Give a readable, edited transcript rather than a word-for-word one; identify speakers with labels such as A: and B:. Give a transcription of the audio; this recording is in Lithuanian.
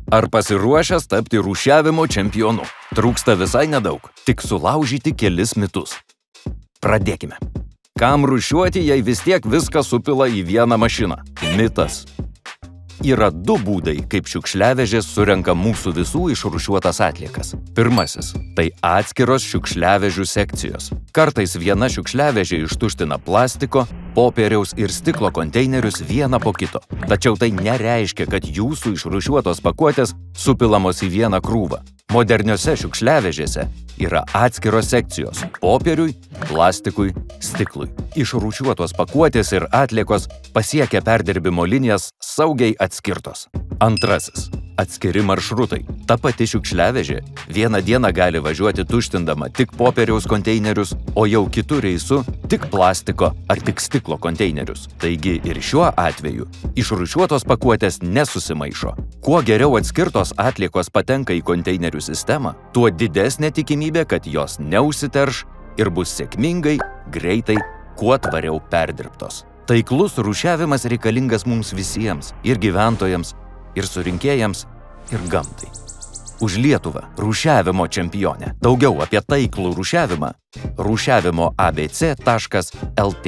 A: Ar pasiruošęs tapti rūšiavimo čempionu? Trūksta visai nedaug, tik sulaužyti kelis mitus. Pradėkime. Kam rūšiuoti, jei vis tiek viską supila į vieną mašiną? Mitas. Yra du būdai, kaip šiukšliavežės surenka mūsų visų išrūšiuotas atliekas. Pirmasis – tai atskiros šiukšliavežių sekcijos. Kartais viena šiukšliavežė ištuština plastiko, popieriaus ir stiklo konteinerius vieną po kito. Tačiau tai nereiškia, kad jūsų išrūšiuotos pakuotės supilamos į vieną krūvą. Moderniose šiukšliavežėse yra atskiros sekcijos – popieriui, plastikui, stiklui. Išrūšiuotos pakuotės ir atliekos pasiekia perdirbimo linijas saugiai atskirtos. Antrasis – atskiri maršrutai. Ta pati šiukšliavežė vieną dieną gali važiuoti tuštindama tik popieriaus konteinerius, o jau kitu reisu tik plastiko ar tik stiklo konteinerius. Taigi ir šiuo atveju išrūšiuotos pakuotės nesusimaišo. Kuo geriau atskirtos atliekos patenka į konteinerių sistemą, tuo didesnė tikimybė, kad jos neužsiterš ir bus sėkmingai, greitai, kuo tvariau perdirbtos. Taiklus rūšiavimas reikalingas mums visiems, ir gyventojams, ir surinkėjams, ir gamtai. Už Lietuvą rūšiavimo čempionė. Daugiau apie taiklų rūšiavimą rūšiavimoabc.lt